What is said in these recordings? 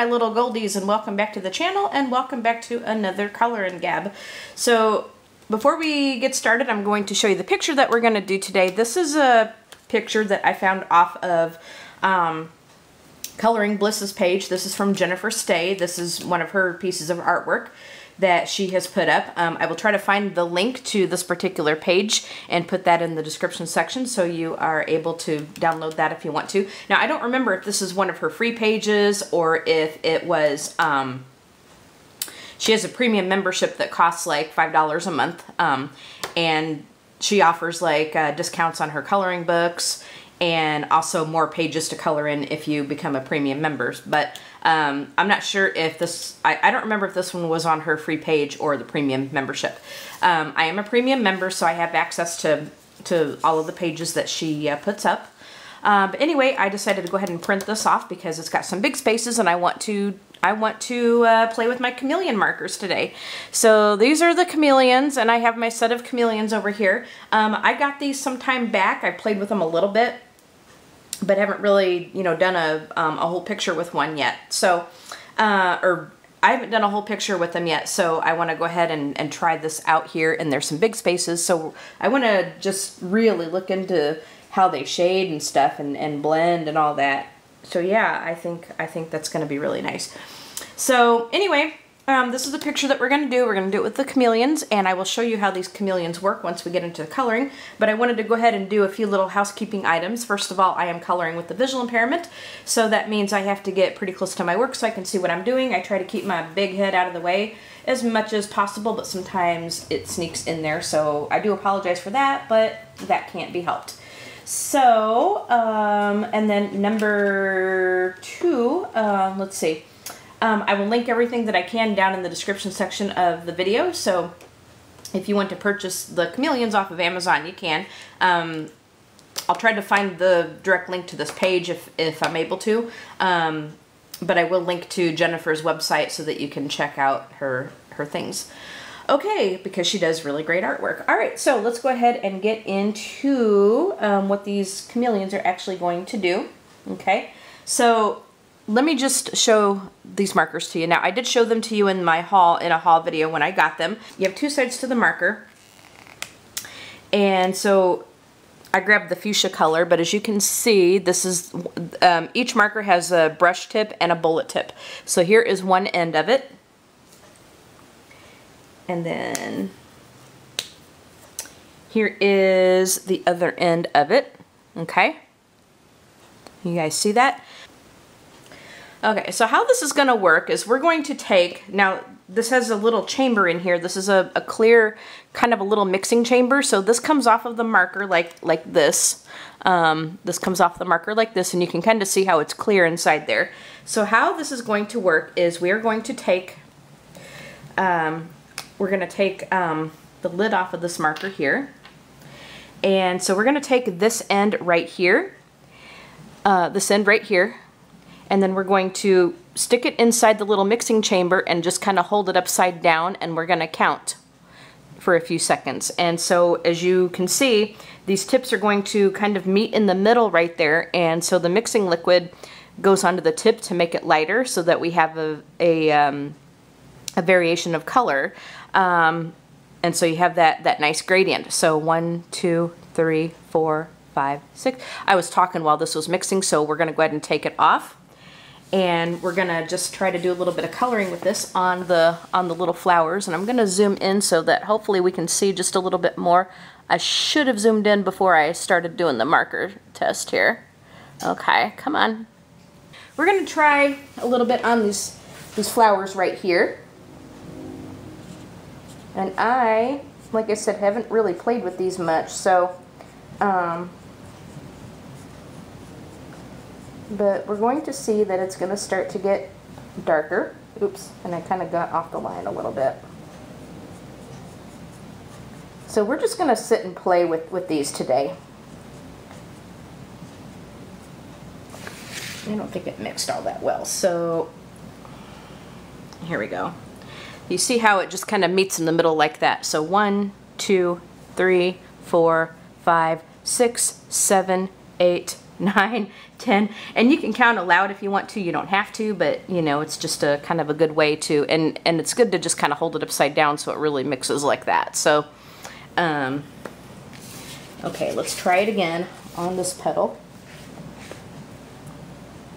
my little goldies, and welcome back to the channel, and welcome back to another Color and Gab. So before we get started, I'm going to show you the picture that we're going to do today. This is a picture that I found off of Coloring Bliss's page. This is from Jennifer Stay. This is one of her pieces of artwork that she has put up. I will try to find the link to this particular page and put that in the description section so you are able to download that if you want to. Now, I don't remember if this is one of her free pages or if it was, she has a premium membership that costs like $5 a month, and she offers like discounts on her coloring books and also more pages to color in if you become a premium member. But I'm not sure if this, I don't remember if this one was on her free page or the premium membership. I am a premium member, so I have access to all of the pages that she puts up. But anyway, I decided to go ahead and print this off because it's got some big spaces and I want to play with my chameleon markers today. So these are the chameleons, and I have my set of chameleons over here. I got these some time back. I played with them a little bit, but haven't really, you know, done a whole picture with one yet. So, or I haven't done a whole picture with them yet, so I want to go ahead and try this out here, and there's some big spaces, so I want to just really look into how they shade and stuff and blend and all that. So yeah, I think that's going to be really nice. So anyway, this is a picture that we're going to do. We're going to do it with the chameleons, and I will show you how these chameleons work once we get into the coloring. But I wanted to go ahead and do a few little housekeeping items. First of all, I am coloring with the visual impairment, so that means I have to get pretty close to my work so I can see what I'm doing. I try to keep my big head out of the way as much as possible, but sometimes it sneaks in there, so I do apologize for that, but that can't be helped. So, and then number two, let's see. I will link everything that I can down in the description section of the video, so if you want to purchase the chameleons off of Amazon, you can. I'll try to find the direct link to this page if I'm able to, but I will link to Jennifer's website so that you can check out her things. Okay, because she does really great artwork. All right, so let's go ahead and get into what these chameleons are actually going to do. Okay, so let me just show these markers to you. Now, I did show them to you in my haul, in a haul video when I got them. You have two sides to the marker. And so I grabbed the fuchsia color, but as you can see, this is, each marker has a brush tip and a bullet tip. So here is one end of it. And then here is the other end of it. Okay. You guys see that? Okay, so how this is going to work is we're going to take, now this has a little chamber in here. This is a clear, kind of a little mixing chamber. So this comes off of the marker like this. This comes off the marker like this, and you can kind of see how it's clear inside there. So how this is going to work is we are going to take, the lid off of this marker here. And so we're going to take this end right here, and then we're going to stick it inside the little mixing chamber and just kind of hold it upside down, and we're going to count for a few seconds. And so as you can see, these tips are going to kind of meet in the middle right there, and so the mixing liquid goes onto the tip to make it lighter so that we have a variation of color. And so you have that nice gradient. So 1, 2, 3, 4, 5, 6. I was talking while this was mixing, so we're going to go ahead and take it off. And we're going to just try to do a little bit of coloring with this on the little flowers. And I'm going to zoom in so that hopefully we can see just a little bit more. I should have zoomed in before I started doing the marker test here. Okay, come on. We're going to try a little bit on these flowers right here. And I, like I said, haven't really played with these much, so, but we're going to see that it's going to start to get darker. Oops, and I kind of got off the line a little bit. So we're just going to sit and play with these today. I don't think it mixed all that well, so here we go. You see how it just kind of meets in the middle like that. So 1, 2, 3, 4, 5, 6, 7, 8, 9, 10, and you can count aloud if you want to. You don't have to, but you know, it's just a kind of a good way to, and it's good to just kind of hold it upside down so it really mixes like that. So, okay, let's try it again on this petal.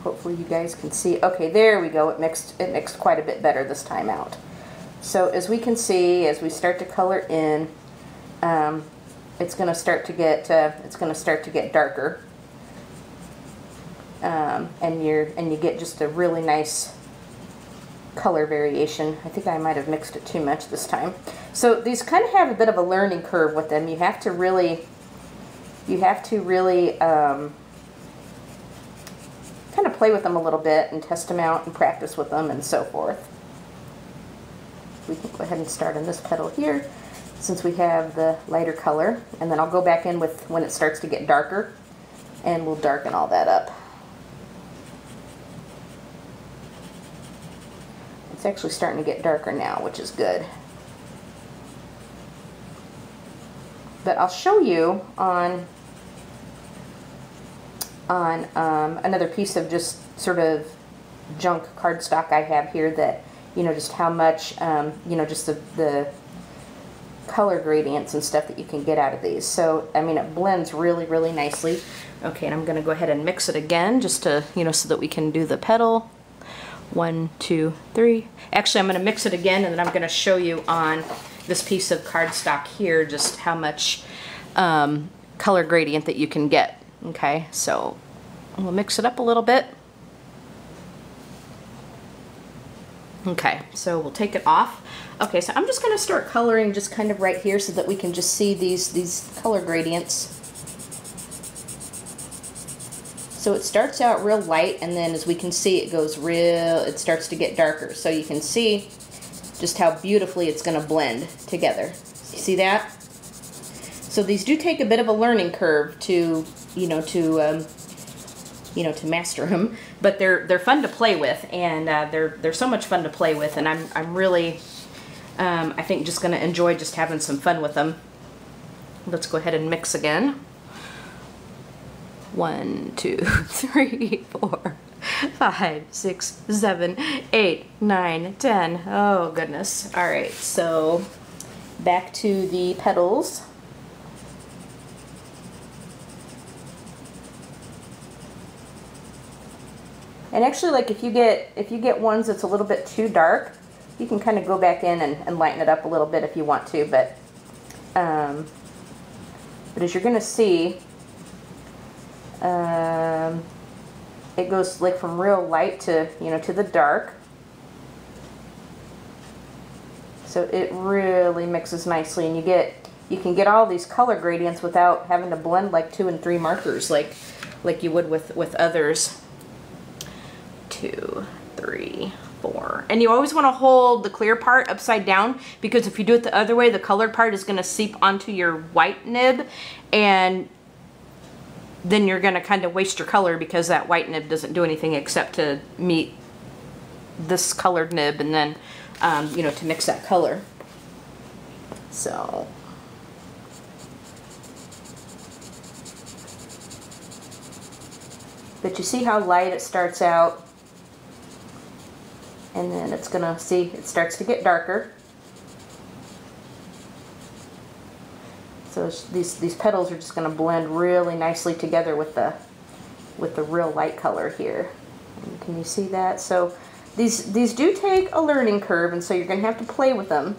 Hopefully you guys can see. Okay, there we go. It mixed quite a bit better this time out. So as we can see, as we start to color in, it's going to start to get darker. And you get just a really nice color variation. I think I might have mixed it too much this time. So these kind of have a bit of a learning curve with them. You have to really kind of play with them a little bit and test them out and practice with them and so forth. We can go ahead and start on this petal here since we have the lighter color, and then I'll go back in with when it starts to get darker and we'll darken all that up. It's actually starting to get darker now, which is good. But I'll show you on another piece of just sort of junk cardstock I have here that, you know, just how much, you know, just the color gradients and stuff that you can get out of these. So, I mean, it blends really, really nicely. Okay, and I'm going to go ahead and mix it again just to, you know, so that we can do the petal. 1, 2, 3. Actually, I'm going to mix it again, and then I'm going to show you on this piece of cardstock here just how much color gradient that you can get. Okay, so we'll mix it up a little bit. Okay, so we'll take it off. Okay, so I'm just going to start coloring just kind of right here so that we can just see these color gradients. So it starts out real light, and then as we can see, it starts to get darker. So you can see just how beautifully it's going to blend together. See that? So these do take a bit of a learning curve to master them, but they're fun to play with, and they're so much fun to play with, and I'm really I think just going to enjoy just having some fun with them. Let's go ahead and mix again. 1, 2, 3, 4, 5, 6, 7, 8, 9, 10. Oh goodness. All right, so back to the petals. And actually, like if you get ones that's a little bit too dark, you can kind of go back in and lighten it up a little bit if you want to. But as you're going to see, it goes like from real light to to the dark. So it really mixes nicely, and you can get all these color gradients without having to blend like 2 and 3 markers like you would with others. 2, 3, 4. And you always want to hold the clear part upside down, because if you do it the other way, the colored part is going to seep onto your white nib, and then you're going to kind of waste your color because that white nib doesn't do anything except to meet this colored nib and then, to mix that color. So, but you see how light it starts out, and then it's gonna it starts to get darker. So these petals are just gonna blend really nicely together with the real light color here. And can you see that? So these do take a learning curve, and so you're gonna have to play with them.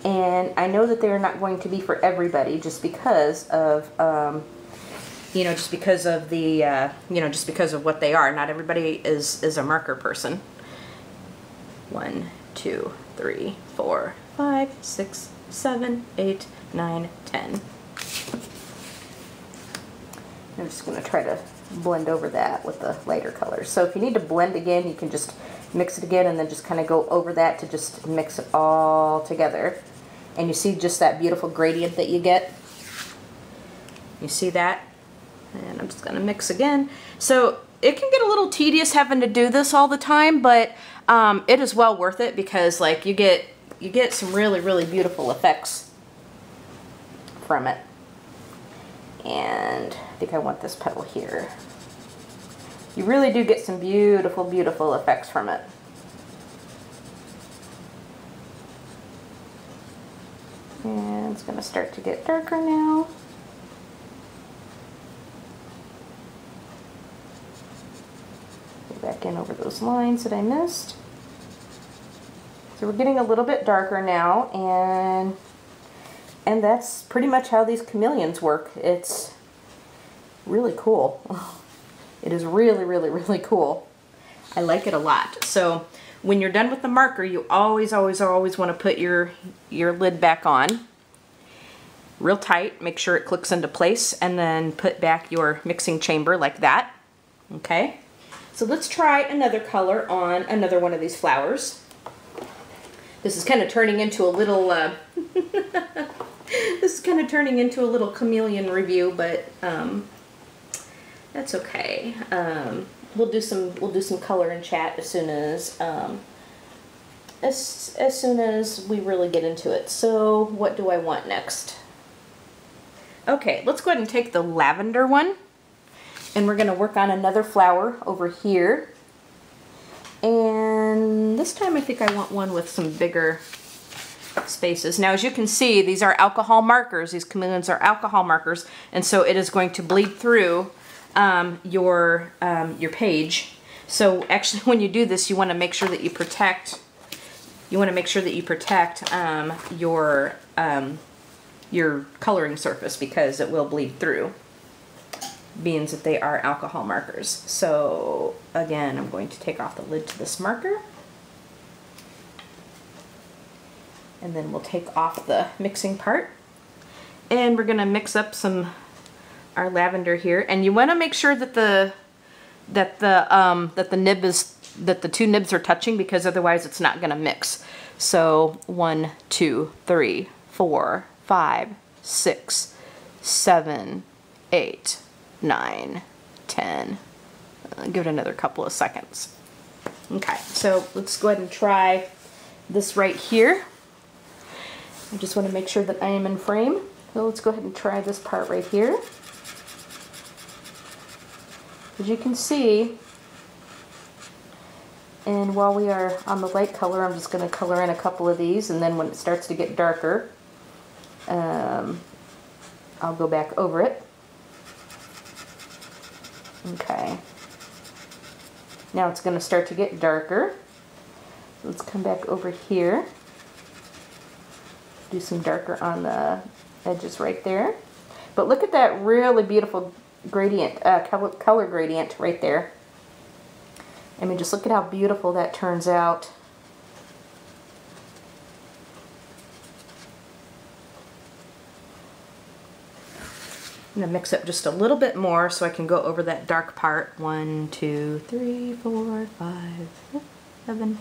And I know that they're not going to be for everybody, just because of just because of the just because of what they are. Not everybody is a marker person. 1, 2, 3, 4, 5, 6, 7, 8, 9, 10. I'm just going to try to blend over that with the lighter colors. So if you need to blend again, you can just mix it again and then just kind of go over that to just mix it all together. And you see just that beautiful gradient that you get? You see that? And I'm just going to mix again. So it can get a little tedious having to do this all the time, but it is well worth it, because like you get some really, really beautiful effects from it. And I think I want this petal here. You really do get some beautiful, beautiful effects from it. And it's going to start to get darker now. Go back in over those lines that I missed. So we're getting a little bit darker now, and that's pretty much how these chameleons work. It's really cool. It is really, really, really cool. I like it a lot. So when you're done with the marker, you always, always, always want to put your lid back on real tight. Make sure it clicks into place, and then put back your mixing chamber like that. Okay. So let's try another color on another one of these flowers. This is kind of turning into a little this is kind of turning into a little chameleon review, but that's okay. We'll do some color and chat as soon as we really get into it. So what do I want next? Okay, let's go ahead and take the lavender one, and we're going to work on another flower over here. And this time I think I want one with some bigger spaces. Now, as you can see, these are alcohol markers. These chameleons are alcohol markers, and so it is going to bleed through your page. So actually, when you do this, you want to make sure that you protect. You want to make sure that you protect your coloring surface, because it will bleed through, being that they are alcohol markers. So again, I'm going to take off the lid to this marker, and then we'll take off the mixing part, and we're going to mix up our lavender here. And you want to make sure that the two nibs are touching, because otherwise it's not going to mix. So 1, 2, 3, 4, 5, 6, 7, 8, 9, 10. Give it another couple of seconds. Okay, so let's go ahead and try this right here. I just want to make sure that I am in frame. So let's go ahead and try this part right here. As you can see, and while we are on the light color, I'm just going to color in a couple of these, and then when it starts to get darker, I'll go back over it. Okay. Now it's going to start to get darker. Let's come back over here. Do some darker on the edges right there. But look at that really beautiful gradient, color gradient right there. I mean, just look at how beautiful that turns out. I'm going to mix up just a little bit more so I can go over that dark part. 1, 2, 3, 4, 5, 6, 7,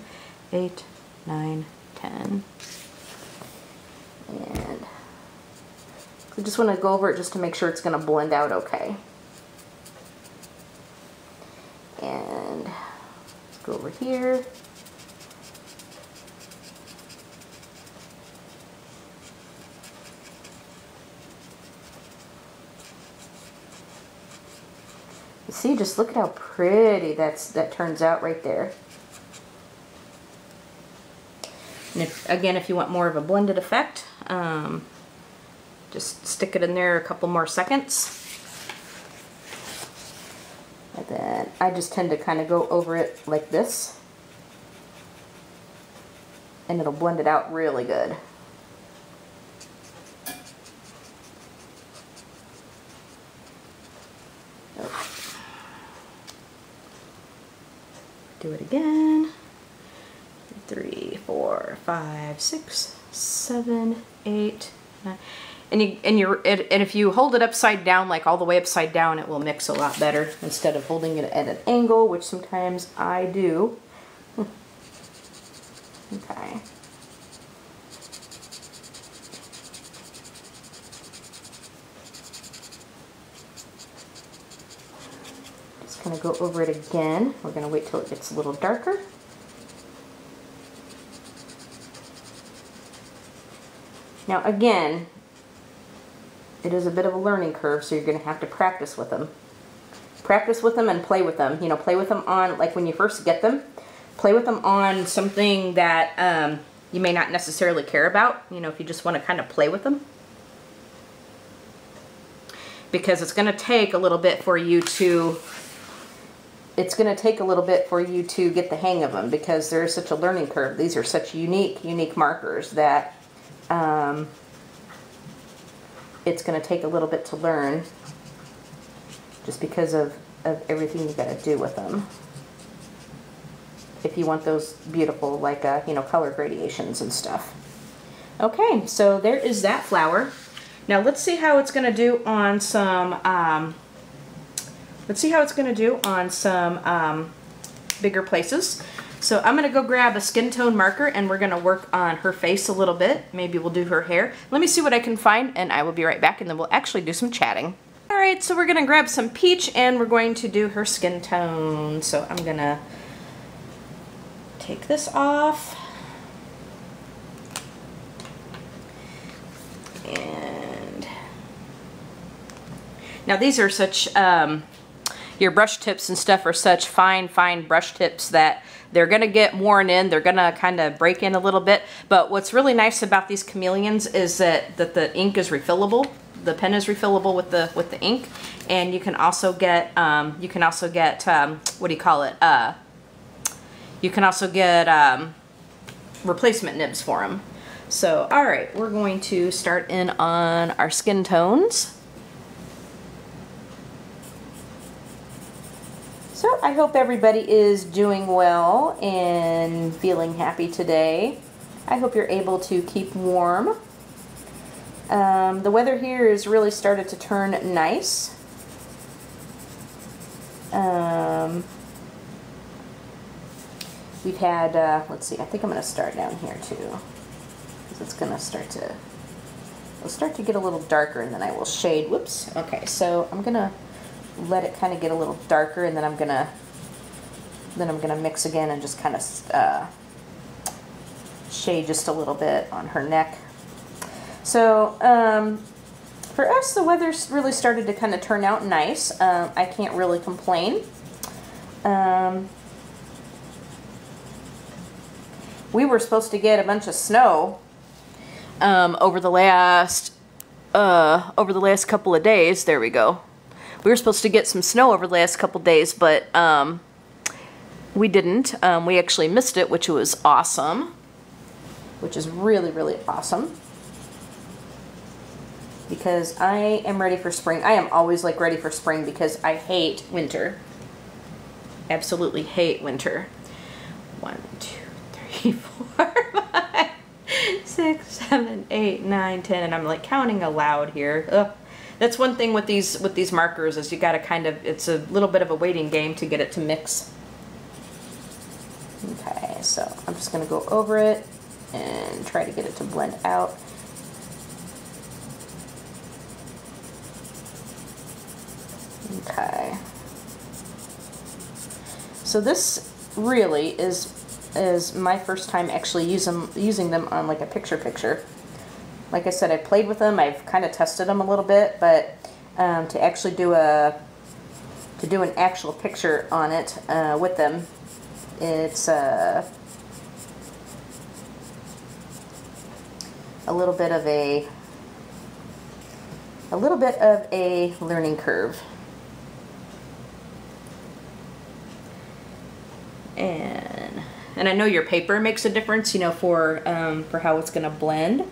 8, 9, 10. And I just want to go over it just to make sure it's going to blend out okay. And let's go over here. You see, just look at how pretty that turns out right there. And again, if you want more of a blended effect, just stick it in there a couple more seconds. And then I just tend to kind of go over it like this, and it'll blend it out really good. Do it again. 3, 4, 5, 6, 7, 8, 9. And if you hold it upside down, like all the way upside down, it will mix a lot better instead of holding it at an angle, which sometimes I do. Okay. Just gonna go over it again. We're gonna wait till it gets a little darker. Now again, it is a bit of a learning curve, so you're going to have to practice with them. Practice with them and play with them. You know, play with them on, like when you first get them, play with them on something that you may not necessarily care about, you know, if you just want to kind of play with them. Because it's going to take a little bit for you to, get the hang of them, because there is such a learning curve. These are such unique markers that it's going to take a little bit to learn, just because of everything you got to do with them. If you want those beautiful, like, you know, color gradations and stuff. Okay, so there is that flower. Now let's see how it's going to do on some, bigger places. So I'm going to go grab a skin tone marker and we're going to work on her face a little bit. Maybe we'll do her hair. Let me see what I can find and I will be right back, and then we'll actually do some chatting. Alright, so we're going to grab some peach and we're going to do her skin tone. So I'm going to take this off. And now these are such, your brush tips and stuff are such fine brush tips that they're going to get worn in. They're going to kind of break in a little bit. But what's really nice about these chameleons is that the ink is refillable. The pen is refillable with the ink, and you can also get what do you call it? You can also get replacement nibs for them. So, all right, we're going to start in on our skin tones. So I hope everybody is doing well and feeling happy today. I hope you're able to keep warm. The weather here has really started to turn nice. We've had, let's see, I think I'm going to start down here too. Because it's going to it'll start to get a little darker, and then I will shade. Whoops. Okay, so I'm going to let it kind of get a little darker, and then I'm going to mix again and just kind of shade just a little bit on her neck. So, for us, the weather's really started to kind of turn out nice. I can't really complain. We were supposed to get a bunch of snow over the last couple of days. There we go. We were supposed to get some snow over the last couple of days, but we didn't. We actually missed it, which was awesome. Which is really awesome. Because I am ready for spring. I am always like ready for spring because I hate winter. Absolutely hate winter. 1, 2, 3, 4, 5, 6, 7, 8, 9, 10, and I'm like counting aloud here. Ugh. That's one thing with these markers is you got to kind of, it's a little bit of a waiting game to get it to mix. Okay, so I'm just going to go over it and try to get it to blend out. Okay. So this really is my first time actually using them on like a picture. Like I said, I played with them. I've kind of tested them a little bit, but to actually do an actual picture on it with them, it's a little bit of a learning curve. And I know your paper makes a difference, you know, for how it's going to blend.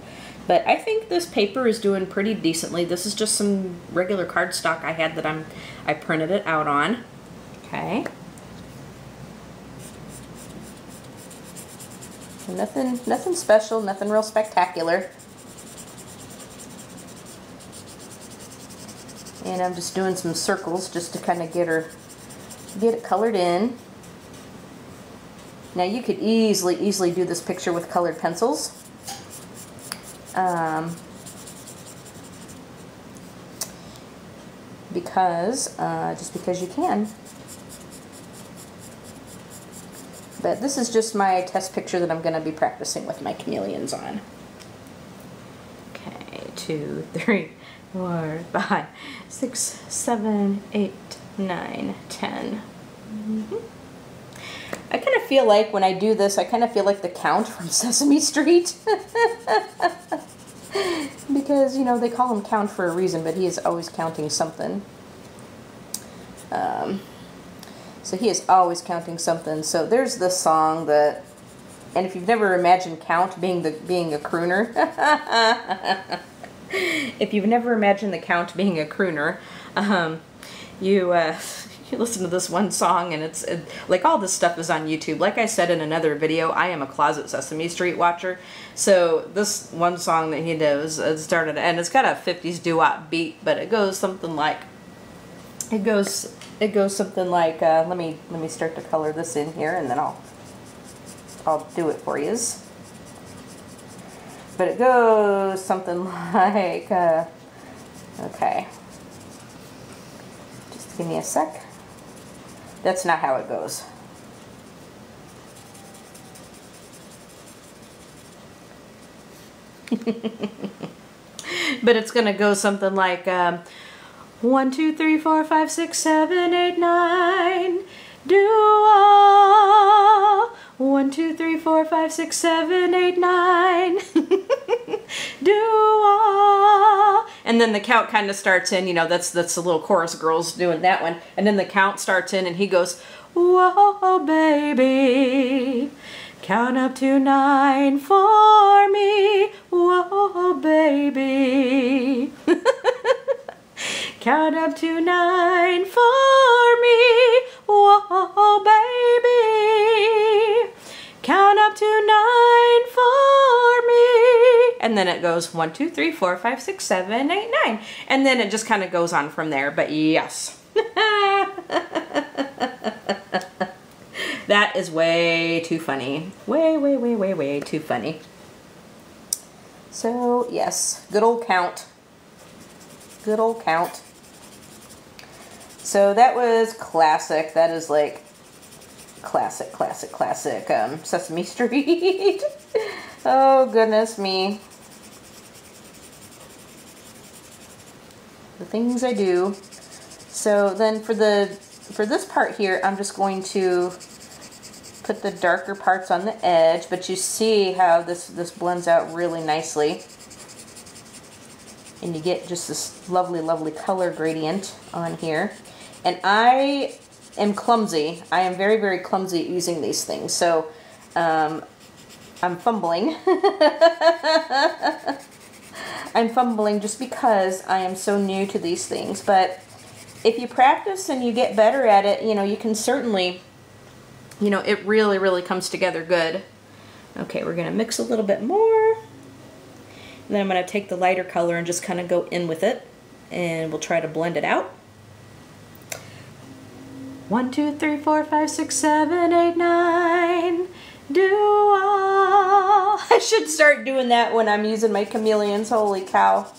But I think this paper is doing pretty decently. This is just some regular cardstock I had that I printed it out on. Okay. Nothing special, nothing real spectacular. And I'm just doing some circles just to kind of get it colored in. Now you could easily do this picture with colored pencils. Just because you can. But this is just my test picture that I'm going to be practicing with my chameleons on. Okay, 2, 3, 4, 5, 6, 7, 8, 9, 10. I kind of feel like when I do this, I kind of feel like the Count from Sesame Street. Because, you know, they call him Count for a reason, but he is always counting something. So he is always counting something. So there's this song that, and if you've never imagined Count being a crooner, if you've never imagined the Count being a crooner, you listen to this one song, and it's like all this stuff is on YouTube. Like I said in another video, I am a closet Sesame Street watcher. So this one song that he does started, and it's got a 50s doo-wop beat, but it goes something like, let me start to color this in here, and then I'll do it for you. But it goes something like, okay, just give me a sec. That's not how it goes. But it's gonna go something like 1, 2, 3, 4, 5, 6, 7, 8, 9. Do all. 1, 2, 3, 4, 5, 6, 7, 8, 9. Do all. And then the Count kind of starts in, you know, that's the little chorus girls doing that one. And then the Count starts in and he goes, whoa, baby, count up to 9 for me. Whoa, baby. Count up to 9 for me. Whoa, baby. Count up to 9 for me. And then it goes 1, 2, 3, 4, 5, 6, 7, 8, 9. And then it just kind of goes on from there. But yes. That is way too funny. Way too funny. So, yes. Good old Count. Good old Count. So that was classic. That is like classic Sesame Street. Oh, goodness me. The things I do. So then for this part here, I'm just going to put the darker parts on the edge, but you see how this blends out really nicely. And you get just this lovely color gradient on here. And I am clumsy. I am very clumsy at using these things. So I'm fumbling. I'm fumbling just because I am so new to these things. But if you practice and you get better at it, you know, you can certainly, you know, it really comes together good. Okay, we're going to mix a little bit more. And then I'm going to take the lighter color and just kind of go in with it. And we'll try to blend it out. 1, 2, 3, 4, 5, 6, 7, 8, 9. Do all. I should start doing that when I'm using my chameleons. Holy cow.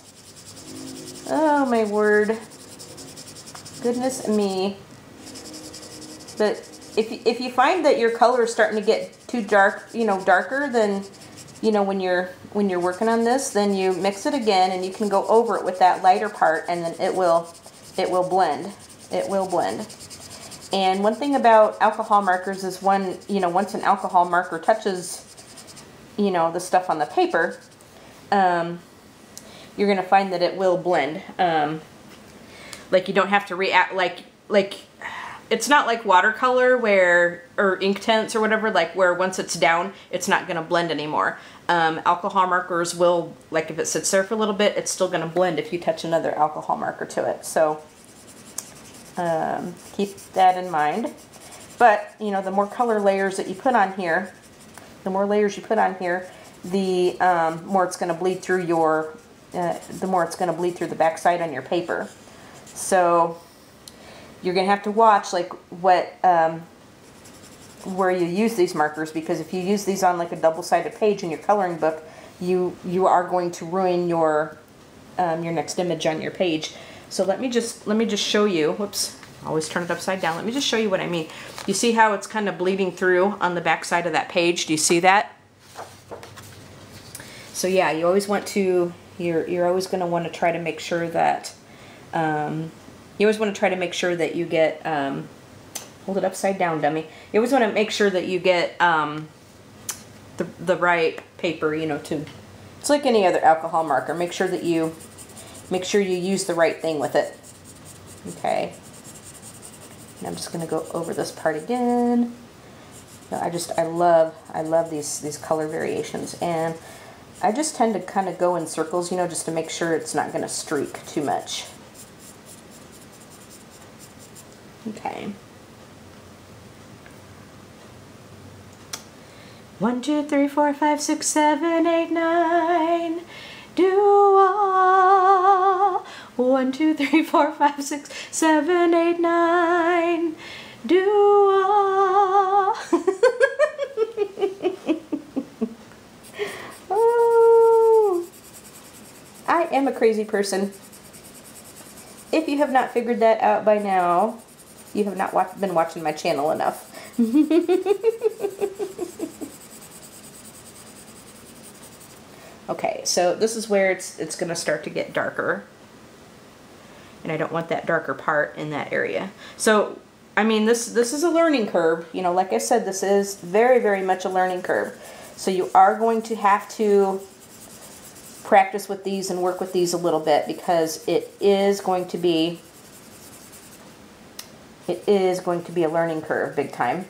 Oh my word. Goodness me. But if you find that your color is starting to get too dark, you know, darker than, you know, when you're working on this, then you mix it again and you can go over it with that lighter part, and then it will blend. It will blend. And one thing about alcohol markers is once an alcohol marker touches, you know, the stuff on the paper, you're going to find that it will blend. Like you don't have to react, like it's not like watercolor or ink tints or whatever, like where once it's down, it's not going to blend anymore. Alcohol markers will, like if it sits there for a little bit, it's still going to blend if you touch another alcohol marker to it. So keep that in mind. But, you know, the more color layers that you put on here, the more layers you put on here, the more it's going to bleed through the backside on your paper. So you're going to have to watch like where you use these markers, because if you use these on like a double-sided page in your coloring book, you are going to ruin your next image on your page. So let me just show you. Whoops, always turn it upside down. Let me just show you what I mean. You see how it's kind of bleeding through on the back side of that page? Do you see that? So yeah, you always want to You're always going to want to try to make sure that you always want to try to make sure that you get hold it upside down, dummy. You always want to make sure that you get the right paper, you know, to, it's like any other alcohol marker. Make sure you use the right thing with it. Okay. And I'm just going to go over this part again. I love these color variations, and I just tend to kind of go in circles, you know, just to make sure it's not going to streak too much. Okay. 1, 2, 3, 4, 5, 6, 7, 8, 9. Do all. 1, 2, 3, 4, 5, 6, 7, 8, 9. Do all. Oh, I am a crazy person. If you have not figured that out by now, you have not been watching my channel enough. Okay, so this is where it's going to start to get darker. And I don't want that darker part in that area. So, I mean, this is a learning curve. You know, like I said, this is very, very much a learning curve. So you are going to have to practice with these and work with these a little bit, because it is going to be a learning curve big time.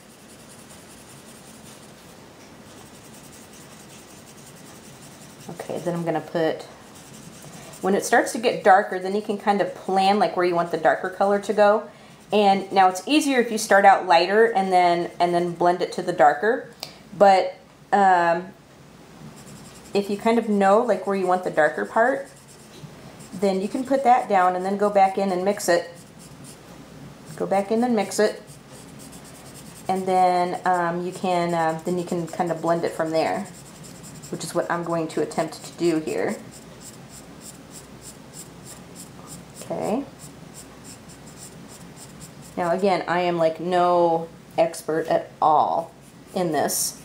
Okay, then I'm going to put, when it starts to get darker, then you can kind of plan like where you want the darker color to go. And now it's easier if you start out lighter and then blend it to the darker. But if you kind of know like where you want the darker part, then you can put that down and then go back in and mix it. Go back in and mix it, and then you can kind of blend it from there, which is what I'm going to attempt to do here. Okay. Now again, I am like no expert at all in this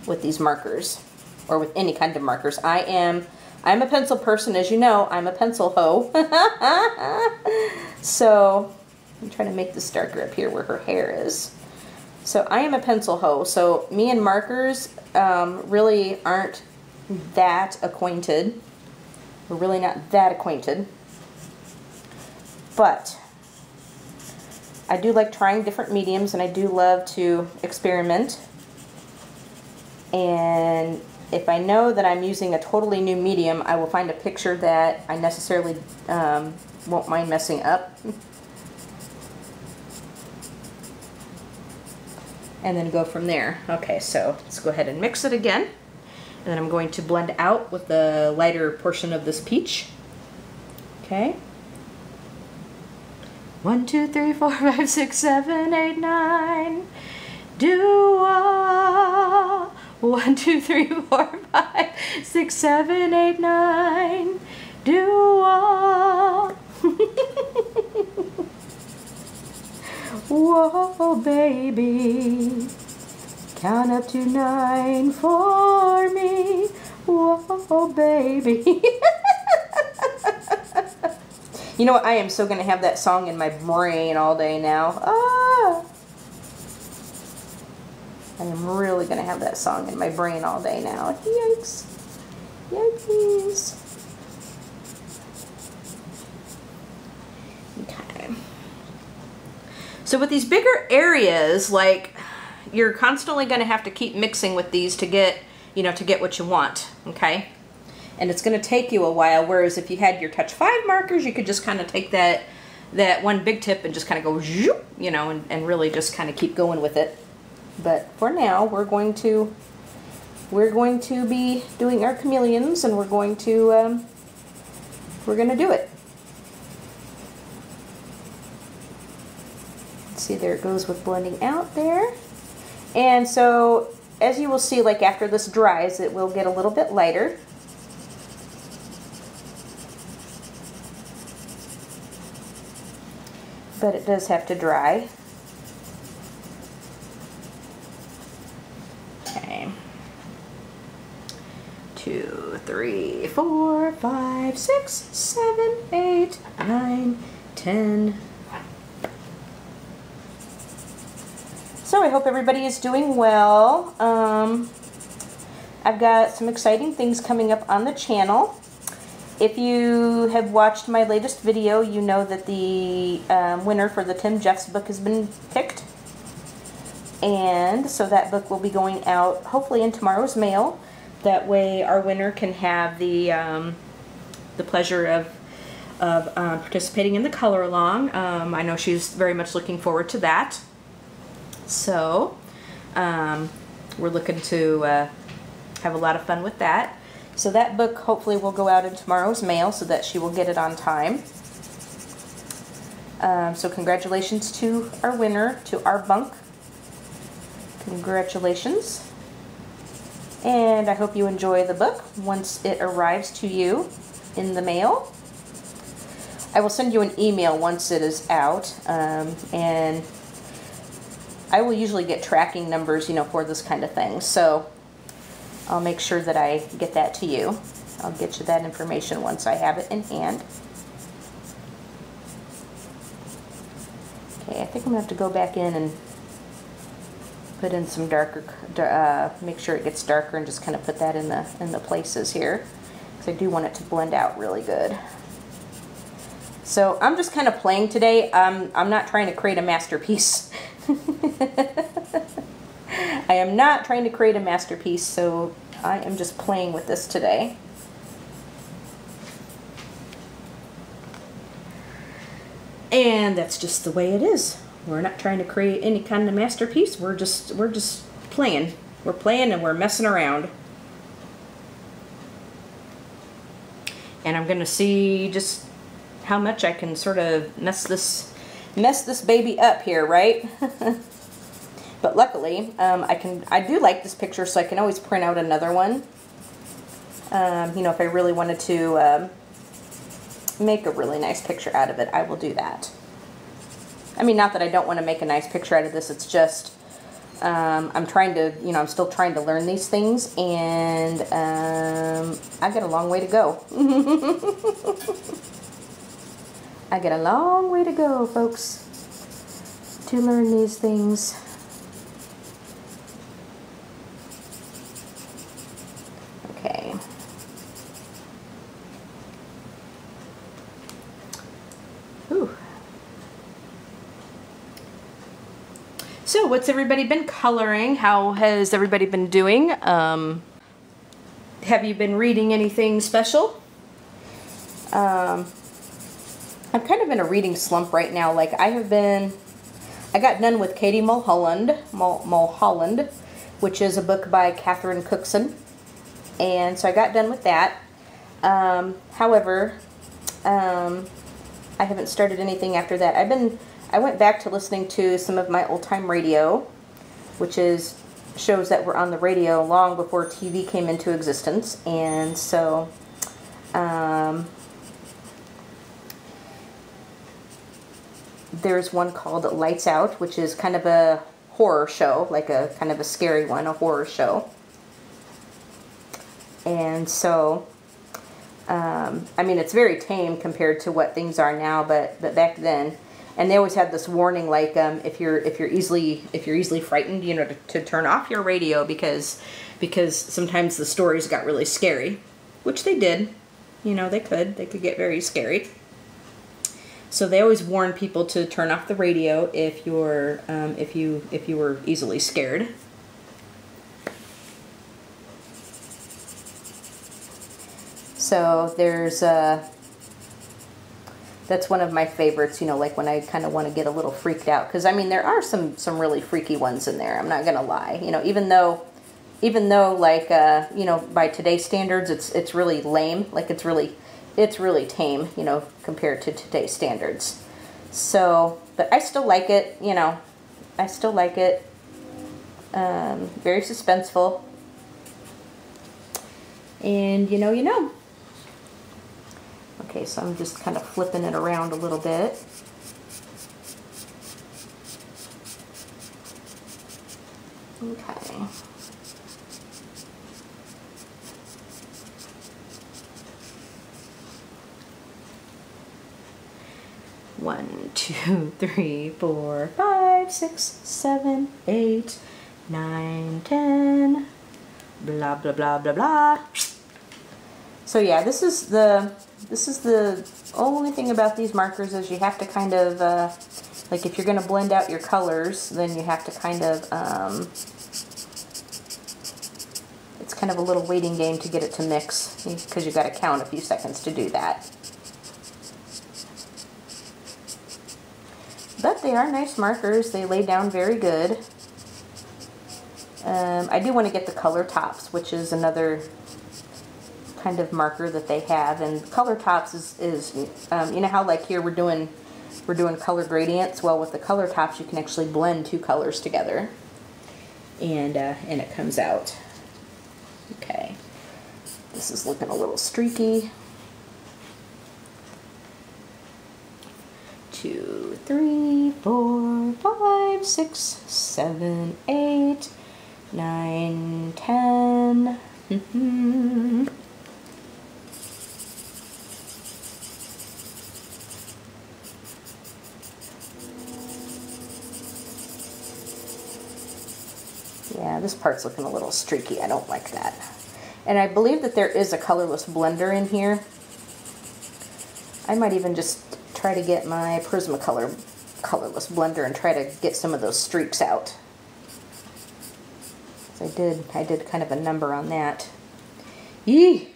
with these markers, or with any kind of markers. I'm a pencil person, as you know. I'm a pencil hoe. So I'm trying to make this darker up here where her hair is. So I am a pencil hoe. So me and markers really aren't that acquainted. We're really not that acquainted. But I do like trying different mediums, and I do love to experiment. And if I know that I'm using a totally new medium, I will find a picture that I necessarily won't mind messing up. And then go from there. Okay, so let's go ahead and mix it again. And then I'm going to blend out with the lighter portion of this peach. Okay. 1, 2, 3, 4, 5, 6, 7, 8, 9. Do all. 1, 2, 3, 4, 5, 6, 7, 8, 9. Do all. Whoa, baby, count up to 9 for me. Whoa, baby. You know what? I am so going to have that song in my brain all day now. Ah! I am really going to have that song in my brain all day now. Yikes. Yikes. Okay. So with these bigger areas, like, you're constantly going to have to keep mixing with these to get, you know, to get what you want, okay? And it's going to take you a while, whereas if you had your Touch 5 markers, you could just kind of take that one big tip and just kind of go, zoop, you know, and really just kind of keep going with it. But for now, we're going to be doing our chameleons, and we're going to do it. See, there it goes with blending out there. And so, as you will see, like after this dries, it will get a little bit lighter. But it does have to dry. Okay. 2, 3, 4, 5, 6, 7, 8, 9, 10. So I hope everybody is doing well. I've got some exciting things coming up on the channel. If you have watched my latest video, you know that the winner for the Tim Jeffs book has been picked. And so that book will be going out hopefully in tomorrow's mail. That way our winner can have the pleasure of participating in the color along. I know she's very much looking forward to that. So we're looking to have a lot of fun with that. So that book hopefully will go out in tomorrow's mail so that she will get it on time. So congratulations to our winner, to our bunk. Congratulations. And I hope you enjoy the book once it arrives to you in the mail. I will send you an email once it is out, and I will usually get tracking numbers, you know, for this kind of thing. So I'll make sure that I get that to you. I'll get you that information once I have it in hand. Okay, I think I'm going to have to go back in and put in some darker, make sure it gets darker and just kind of put that in the places here. Because I do want it to blend out really good. So I'm just kind of playing today. I'm not trying to create a masterpiece. I am not trying to create a masterpiece, so I am just playing with this today. And that's just the way it is. We're not trying to create any kind of masterpiece. We're just playing. We're playing and we're messing around. And I'm gonna see just how much I can sort of mess this baby up here, right? But luckily, I do like this picture, so I can always print out another one. You know, if I really wanted to make a really nice picture out of it, I will do that. I mean, not that I don't want to make a nice picture out of this, it's just, I'm trying to, you know, I'm still trying to learn these things, and I got a long way to go. I got a long way to go, folks, to learn these things. Okay. Ooh. So, what's everybody been coloring? How has everybody been doing? Have you been reading anything special? I'm kind of in a reading slump right now. Like, I got done with Katie Mulholland, which is a book by Catherine Cookson. And so I got done with that. However, I haven't started anything after that. I went back to listening to some of my old-time radio, which is shows that were on the radio long before TV came into existence. And so, there's one called Lights Out, which is kind of a horror show, like a kind of a scary one, a horror show. And so, I mean, it's very tame compared to what things are now, but back then, and they always had this warning, like if you're easily frightened, you know, to turn off your radio because sometimes the stories got really scary, which they did. You know, they could get very scary. So they always warn people to turn off the radio if you were easily scared. So there's that's one of my favorites, you know, like when I kind of want to get a little freaked out, because I mean there are some really freaky ones in there. I'm not gonna lie, you know, even though like you know, by today's standards it's really lame, like it's really tame, you know, compared to today's standards. So, but I still like it, you know, I still like it. Very suspenseful. And you know. Okay, so I'm just kind of flipping it around a little bit. Okay. 1, 2, 3, 4, 5, 6, 7, 8, 9, 10, blah, blah, blah, blah, blah. So yeah, this is the only thing about these markers is you have to kind of, like if you're going to blend out your colors, then you have to kind of, it's kind of a little waiting game to get it to mix, because you've got to count a few seconds to do that. But they are nice markers. They lay down very good. I do want to get the color tops, which is another kind of marker that they have. And color tops is you know how like here we're doing color gradients. Well, with the color tops, you can actually blend two colors together, and it comes out. Okay, this is looking a little streaky. 2, 3, 4, 5, 6, 7, 8, 9, 10. Yeah, this part's looking a little streaky. I don't like that. And I believe that there is a colorless blender in here. I might even just try to get my Prismacolor colorless blender and try to get some of those streaks out. I did kind of a number on that. Yee!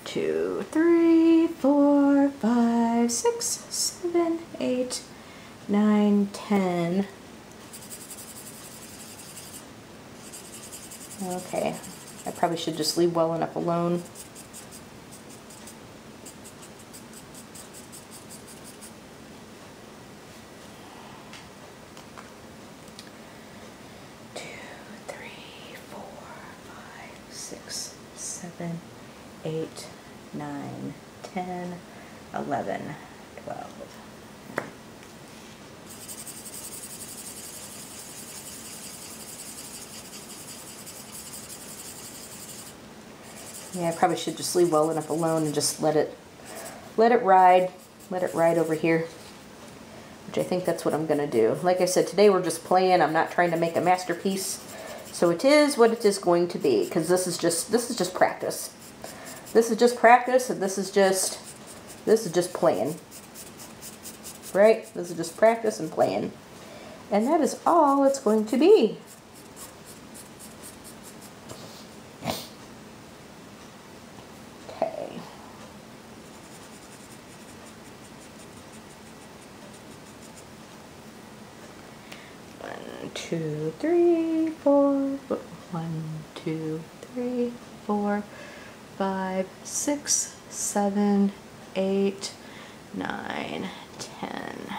2, 3, 4, 5, 6, 7, 8, 9, 10. Okay, I probably should just leave well enough alone. Six, 7, 8, 9, 10, 11, 12. Yeah, I probably should just leave well enough alone and just let it ride over here, which I think that's what I'm gonna do. Like I said, today we're just playing. I'm not trying to make a masterpiece. So it is what it is going to be, because this is just practice. This is just practice, and this is just playing. Right? This is just practice and playing. And that is all it's going to be. Okay. 1, 2, 3, 4. 1, 2, 3, 4, 5, 6, 7, 8, 9, 10.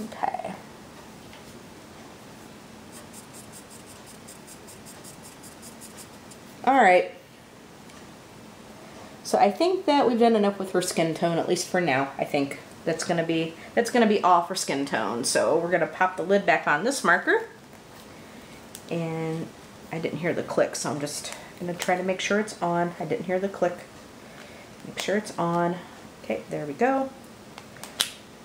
Okay. All right. So I think that we've done enough with her skin tone, at least for now. I think that's gonna be all for skin tone. So we're gonna pop the lid back on this marker, and I didn't hear the click, so I'm just gonna try to make sure it's on. I didn't hear the click. Make sure it's on. Okay, there we go.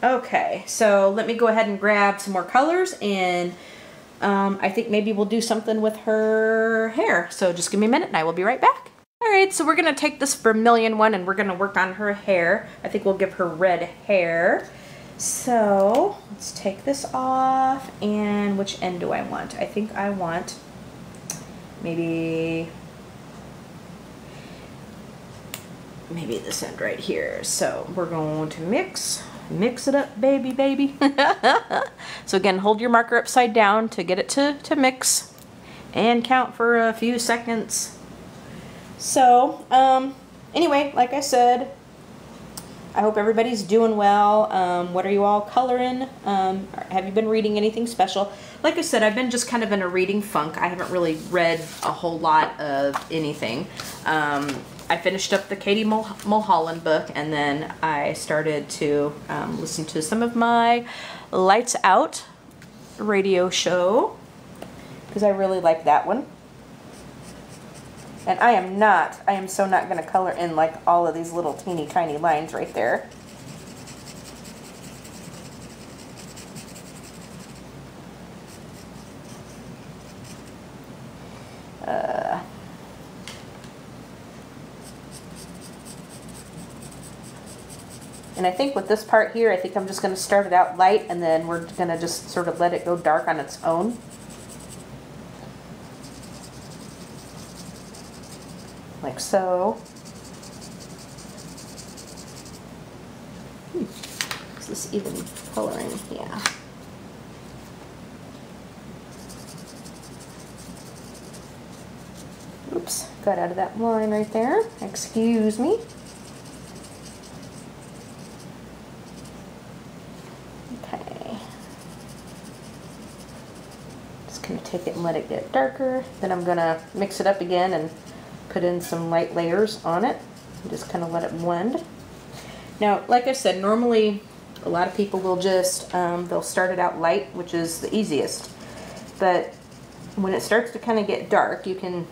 Okay, so let me go ahead and grab some more colors, and I think maybe we'll do something with her hair. So just give me a minute and I will be right back. Alright, so we're going to take this vermilion one and we're going to work on her hair. I think we'll give her red hair. So let's take this off, and which end do I want? I think I want maybe this end right here. So we're going to mix it up, baby. So again, hold your marker upside down to get it to mix, and count for a few seconds. So anyway, like I said, I hope everybody's doing well. What are you all coloring? Have you been reading anything special? Like I said, I've been just kind of in a reading funk. I haven't really read a whole lot of anything. I finished up the Katie Mulholland book, and then I started to listen to some of my Lights Out radio show, because I really like that one. And I am so not going to color in like all of these little teeny tiny lines right there. And I think with this part here, I think I'm just going to start it out light, and then we're going to just sort of let it go dark on its own. Like so. Is this even coloring? Yeah. Oops, got out of that line right there. Excuse me. Okay. Just gonna take it and let it get darker. Then I'm gonna mix it up again and put in some light layers on it. And just kind of let it blend. Now, like I said, normally a lot of people will just, they'll start it out light, which is the easiest. But when it starts to kind of get dark, you can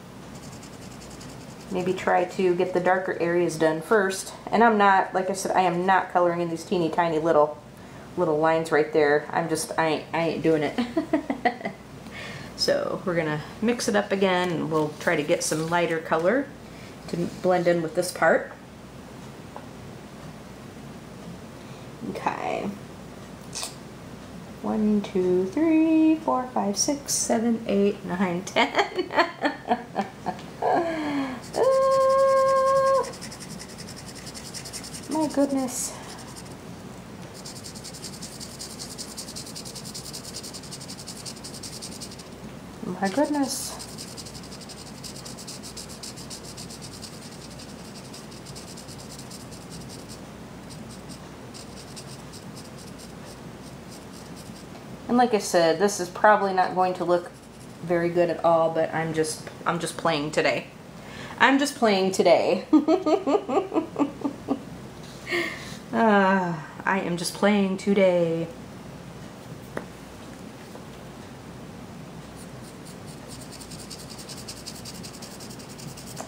maybe try to get the darker areas done first. And I'm not, like I said, I am not coloring in these teeny tiny little lines right there. I ain't doing it. So we're gonna mix it up again, and we'll try to get some lighter color to blend in with this part. Okay. 1, 2, 3, 4, 5, 6, 7, 8, 9, 10. My goodness. My goodness. And like I said, this is probably not going to look very good at all, but I'm just playing today. I'm just playing today. I am just playing today.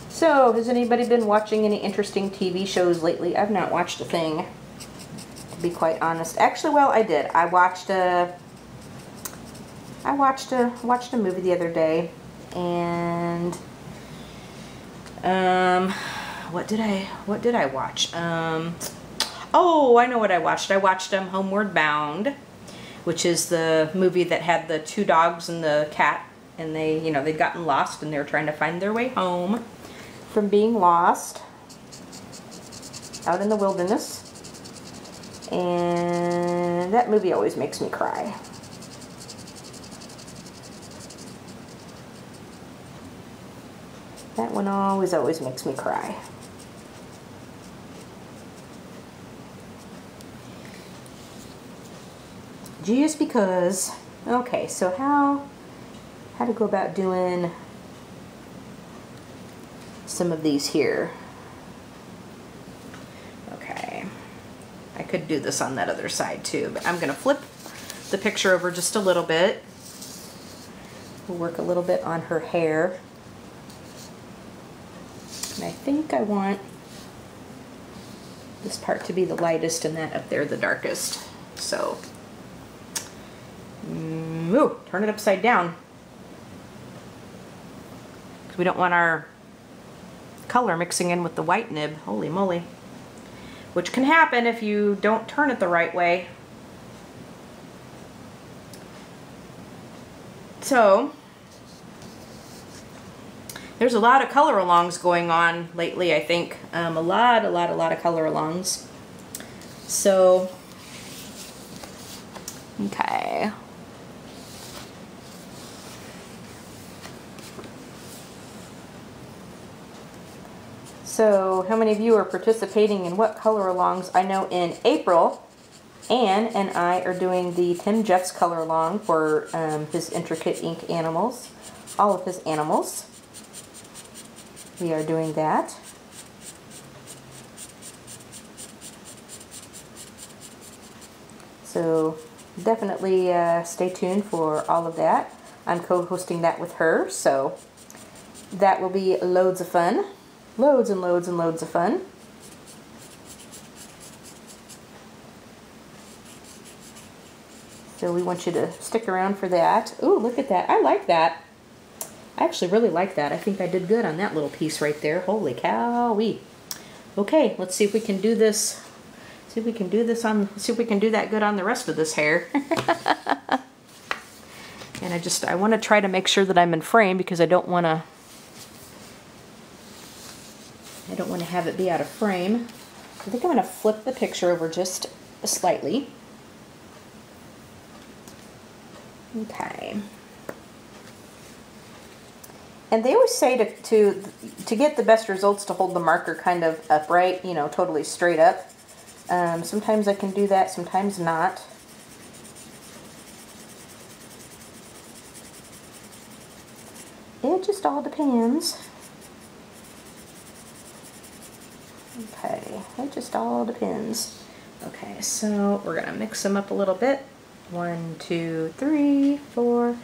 So, has anybody been watching any interesting TV shows lately? I've not watched a thing, to be quite honest. Actually, well, I did. I watched a movie the other day, and what did I watch? Oh, I know what I watched. I watched Homeward Bound, which is the movie that had the 2 dogs and the cat, and they, you know, they'd gotten lost and they were trying to find their way home from being lost out in the wilderness. And that movie always makes me cry. That one always makes me cry. Just because. Okay, so how to go about doing some of these here. Okay, I could do this on that other side too, but I'm gonna flip the picture over just a little bit. We'll work a little bit on her hair. And I think I want this part to be the lightest and that up there the darkest. So, ooh, turn it upside down. Because we don't want our color mixing in with the white nib. Holy moly. Which can happen if you don't turn it the right way. So, there's a lot of color alongs going on lately, I think. A lot of color alongs. So, okay. So, how many of you are participating in what color alongs? I know in April, Anne and I are doing the Tim Jeffs color along for his intricate ink animals. All of his animals. We are doing that. So definitely stay tuned for all of that. I'm co-hosting that with her, so that will be loads of fun. Loads and loads and loads of fun. So we want you to stick around for that. Ooh, look at that. I like that. I actually really like that. I think I did good on that little piece right there. Holy cow-wee. Okay, let's see if we can do this. See if we can do this on, see if we can do that good on the rest of this hair. And I want to try to make sure that I'm in frame because I don't want to have it be out of frame. I think I'm going to flip the picture over just slightly. Okay. And they always say to get the best results to hold the marker kind of upright, you know, totally straight up. Sometimes I can do that, sometimes not. It just all depends. Okay, it just all depends. Okay, so we're gonna mix them up a little bit. 1, 2, 3, 4,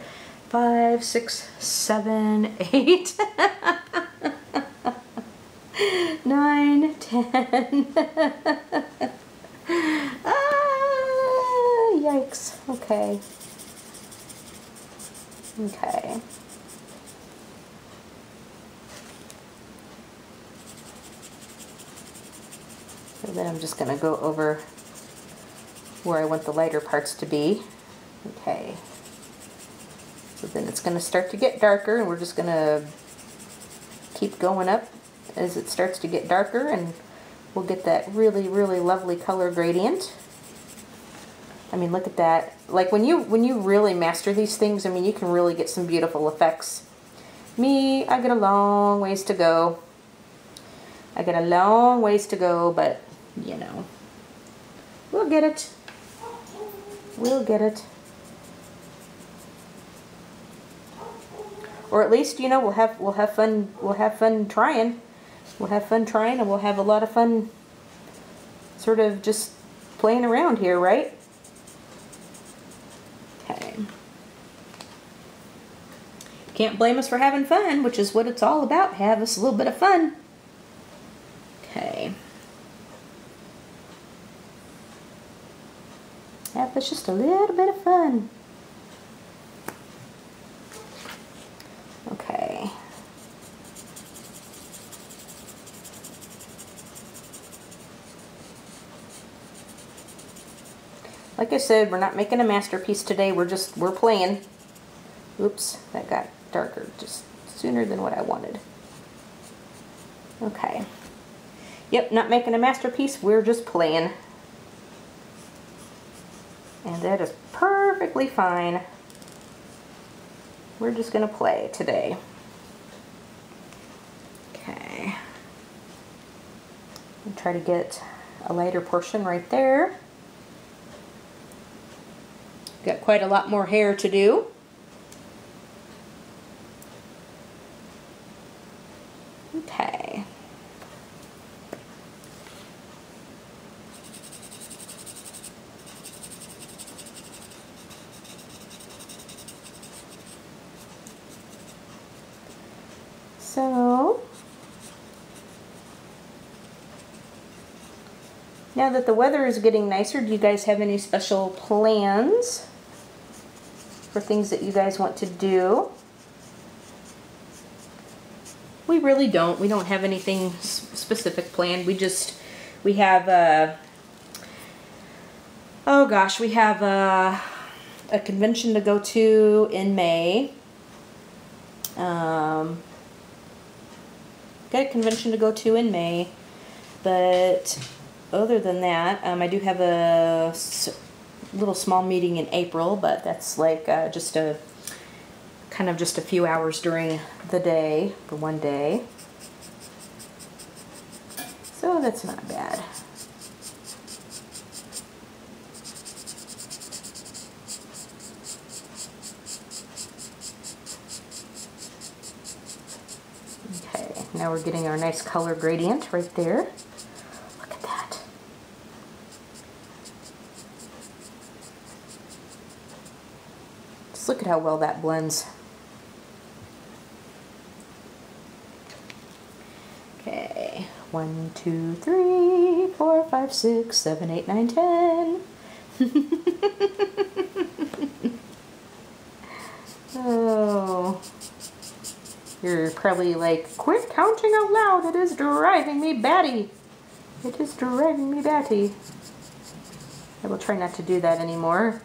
5, 6, 7, 8, 9, 10. Ah, yikes. Okay. Okay. So then I'm just going to go over where I want the lighter parts to be. Okay. So then it's going to start to get darker, and we're just going to keep going up as it starts to get darker, and we'll get that really, really lovely color gradient. I mean, look at that. Like when you really master these things, I mean, you can really get some beautiful effects. Me, I got a long ways to go. I got a long ways to go, but you know, we'll get it. We'll get it. Or at least, you know, we'll have fun. We'll have fun trying. We'll have fun trying, and we'll have a lot of fun sort of just playing around here, right? Okay. Can't blame us for having fun, which is what it's all about. Have us a little bit of fun. Okay. Have us just a little bit of fun. Okay. Like I said, we're not making a masterpiece today. We're playing. Oops, that got darker just sooner than what I wanted. Okay. Yep, not making a masterpiece. We're just playing. And that is perfectly fine. We're just going to play today. Okay. I'll try to get a lighter portion right there. Got quite a lot more hair to do. Okay. So, now that the weather is getting nicer, do you guys have any special plans for things that you guys want to do? We really don't. We don't have anything specific planned. We have oh gosh, we have a convention to go to in May. Got a convention to go to in May, but other than that, I do have a little small meeting in April, but that's like just a few hours during the day for one day, so that's not bad. Okay, now we're getting our nice color gradient right there. Look at that. Just look at how well that blends. 1, 2, 3, 4, 5, 6, 7, 8, 9, 10. Oh, you're probably like, quit counting out loud. It is driving me batty. It is driving me batty. I will try not to do that anymore.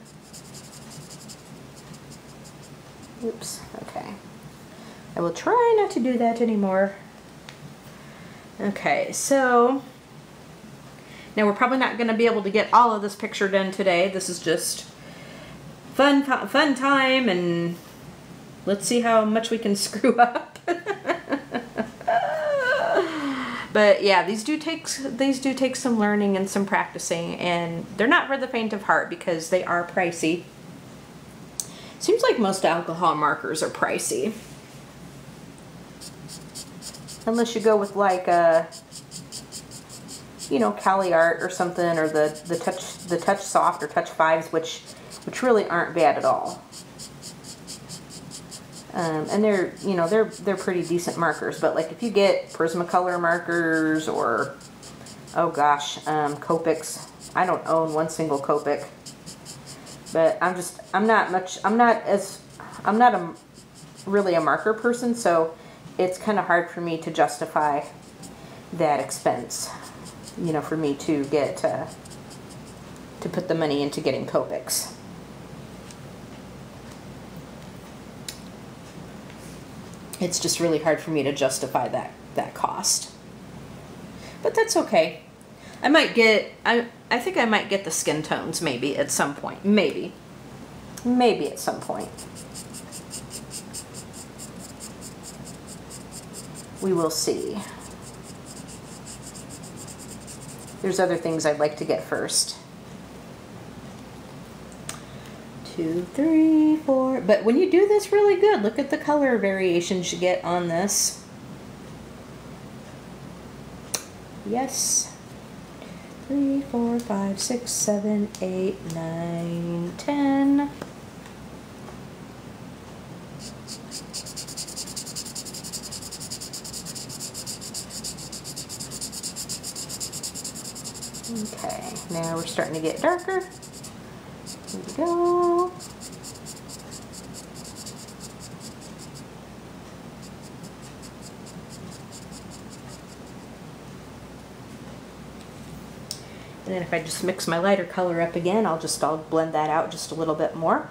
Oops, okay. I will try not to do that anymore. Okay, so now we're probably not going to be able to get all of this picture done today. This is just fun time, and let's see how much we can screw up. But yeah, these do take some learning and some practicing, and they're not for the faint of heart because they are pricey. Seems like most alcohol markers are pricey. Unless you go with like you know, Cali Art or something, or the Touch Soft or Touch 5s, which really aren't bad at all. And they're, you know, they're pretty decent markers. But like if you get Prismacolor markers or, oh gosh, Copics. I don't own one single Copic, but I'm not really a marker person, so it's kind of hard for me to justify that expense, you know, for me to get to put the money into getting Copics. It's just really hard for me to justify that cost. But that's okay. I might get, I think I might get the skin tones maybe at some point. Maybe at some point. We will see. There's other things I'd like to get first. 2, 3, 4. But when you do this really good, look at the color variations you get on this. Yes. 3, 4, 5, 6, 7, 8, 9, 10. Okay, now we're starting to get darker. Here we go. And then if I just mix my lighter color up again, I'll blend that out just a little bit more.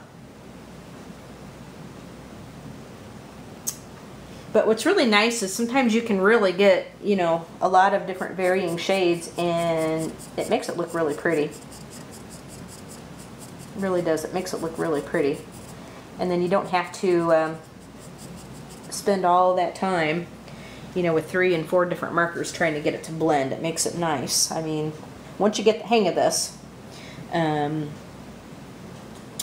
But what's really nice is sometimes you can really get, you know, a lot of different varying shades, and it makes it look really pretty. It really does. It makes it look really pretty. And then you don't have to spend all that time, you know, with 3 and 4 different markers trying to get it to blend. It makes it nice. I mean, once you get the hang of this, I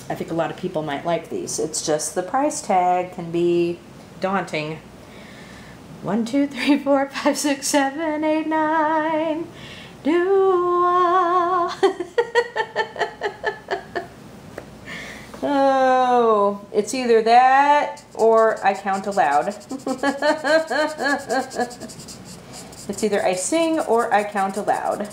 think a lot of people might like these. It's just the price tag can be daunting. 1, 2, 3, 4, 5, 6, 7, 8, 9. Oh, it's either that or I count aloud. It's either I sing or I count aloud.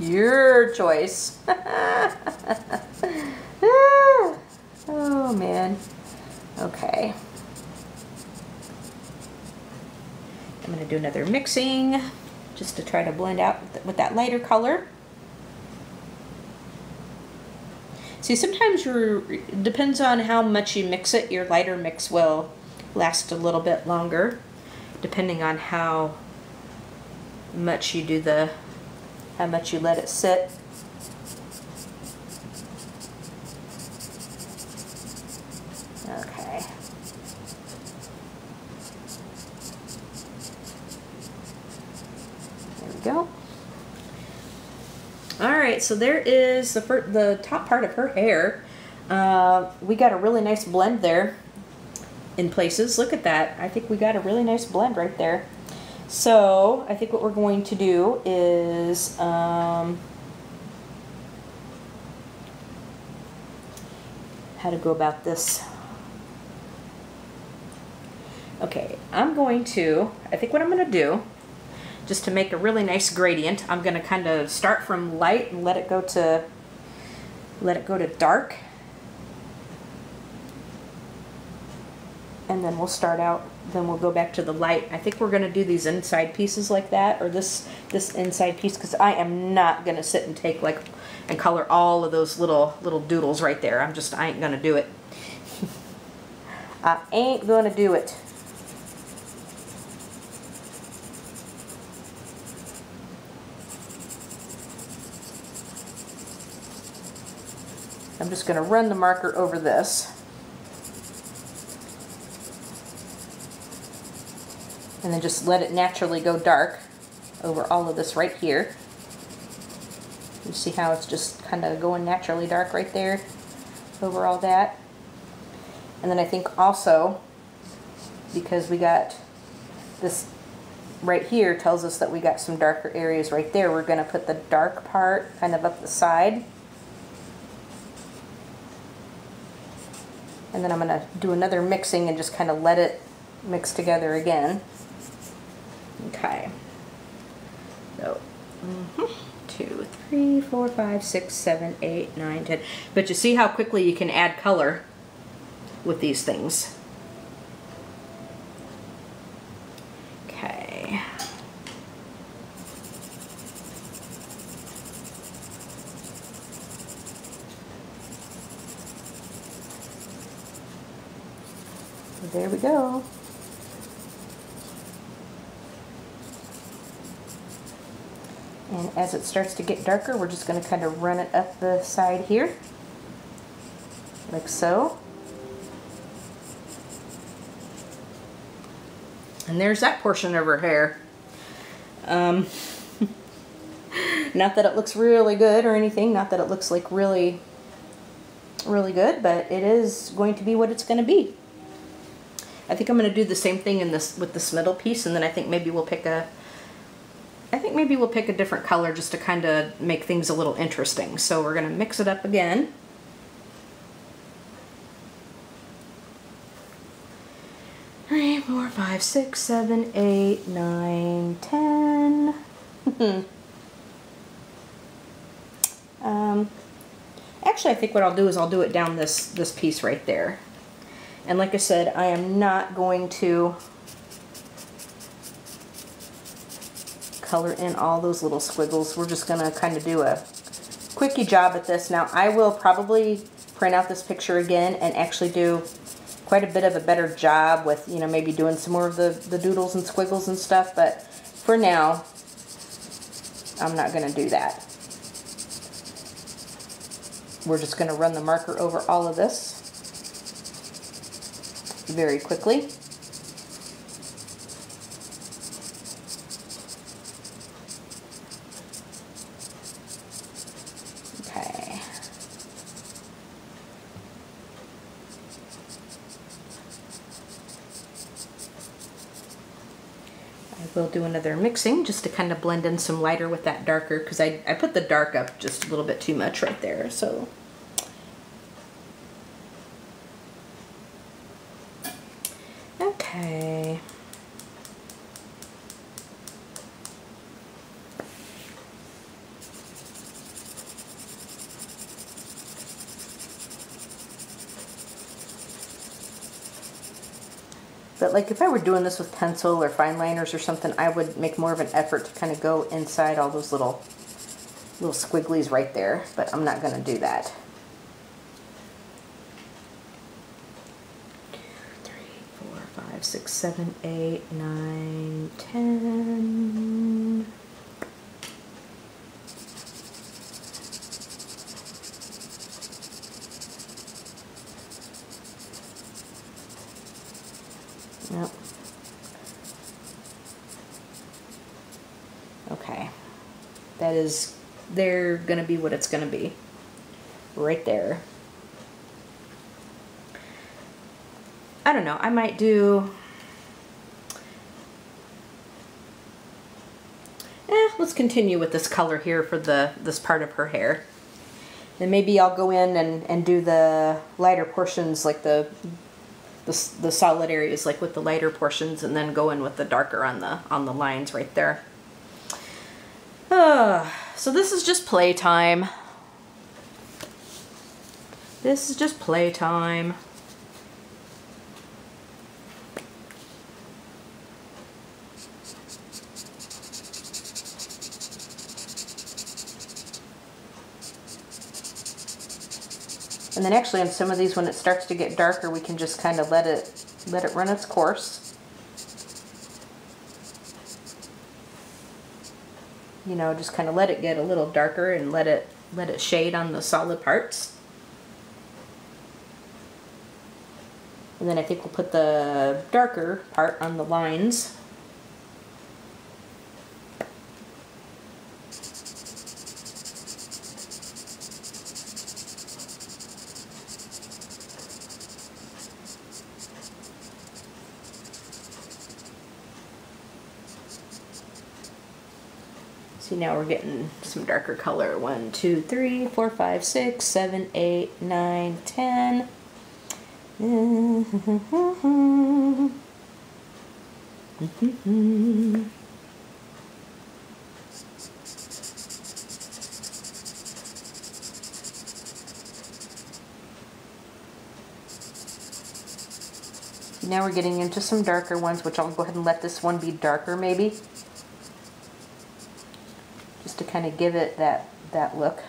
Your choice. Oh man. Okay. I'm going to do another mixing just to try to blend out with that lighter color. See, sometimes depends on how much you mix it, your lighter mix will last a little bit longer, depending on how much you do how much you let it sit. Okay. There we go. Alright, so there is the top part of her hair. We got a really nice blend there in places. Look at that. I think we got a really nice blend right there. So I think what we're going to do is how to go about this. Okay, I'm going to, I think what I'm going to do, just to make a really nice gradient, I'm going to kind of start from light and let it go to dark. And then we'll start out, then we'll go back to the light. I think we're going to do these inside pieces like that, or this inside piece, because I am not going to sit and take like and color all of those little doodles right there. I ain't going to do it. I ain't going to do it. I'm just going to run the marker over this. And then just let it naturally go dark over all of this right here. You see how it's just kind of going naturally dark right there over all that. And then I think also, because we got this right here tells us that we got some darker areas right there, we're going to put the dark part kind of up the side. And then I'm going to do another mixing and just kind of let it mix together again. Okay. So, 2, 3, 4, 5, 6, 7, 8, 9, 10. But you see how quickly you can add color with these things. Okay. There we go. And as it starts to get darker, we're just going to kind of run it up the side here, like so. And there's that portion of her hair. Not that it looks really good or anything, not that it looks like really good, but it is going to be what it's going to be. I think I'm going to do the same thing in this with this middle piece, and then I think maybe we'll pick a different color just to kind of make things a little interesting. So we're going to mix it up again. Three, 4, 5, 6, 7, 8, 9, 10. Actually, I think what I'll do is I'll do it down this piece right there. And like I said, I am not going to color in all those little squiggles. We're just going to kind of do a quickie job at this. Now, I will probably print out this picture again and actually do quite a bit of a better job with, you know, maybe doing some more of the doodles and squiggles and stuff. But for now, I'm not going to do that. We're just going to run the marker over all of this very quickly. Okay. I will do another mixing just to kind of blend in some lighter with that darker, because I put the dark up just a little bit too much right there. So okay. But like if I were doing this with pencil or fine liners or something, I would make more of an effort to kind of go inside all those little squigglies right there, but I'm not going to do that. 2, 3, 4, 5, 6, 7, 8, 9, 10. Yep. Okay. They're going to be what it's going to be. Right there. I don't know. I might do... let's continue with this color here for this part of her hair. Then maybe I'll go in and do the lighter portions, like the the solid areas, like with the lighter portions, and then go in with the darker on the lines right there. So this is just playtime. This is just playtime. And then actually on some of these, when it starts to get darker, we can just kind of let it run its course. You know, just kind of let it get a little darker and let it shade on the solid parts. And then I think we'll put the darker part on the lines. See, now we're getting some darker color. 1, 2, 3, 4, 5, 6, 7, 8, 9, 10. Now we're getting into some darker ones, which I'll go ahead and let this one be darker maybe, just to kind of give it that look.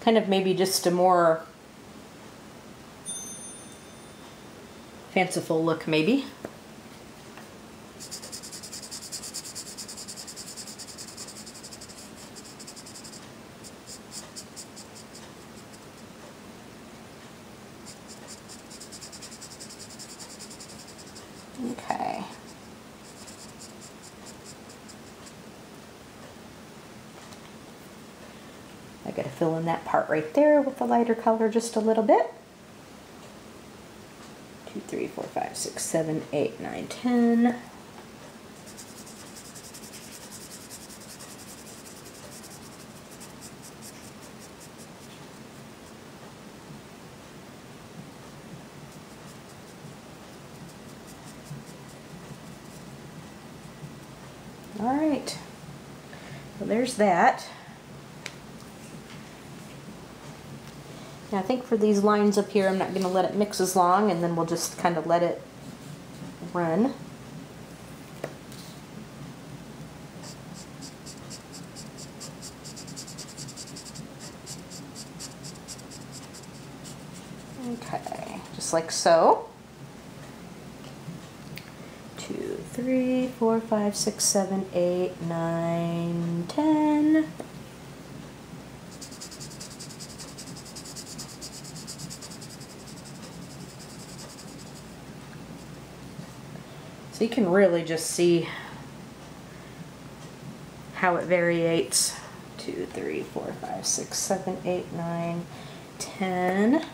Kind of maybe just a more fanciful look maybe. Okay. I gotta fill in that part right there with the lighter color just a little bit. 2, 3, 4, 5, 6, 7, 8, 9, 10. All right, well, there's that. Now I think for these lines up here, I'm not going to let it mix as long, and then we'll just kind of let it run. Okay, just like so. 2, 3, 4, 5, 6, 7, 8, 9, 10. So you can really just see how it variates. 2, 3, 4, 5, 6, 7, 8, 9, 10.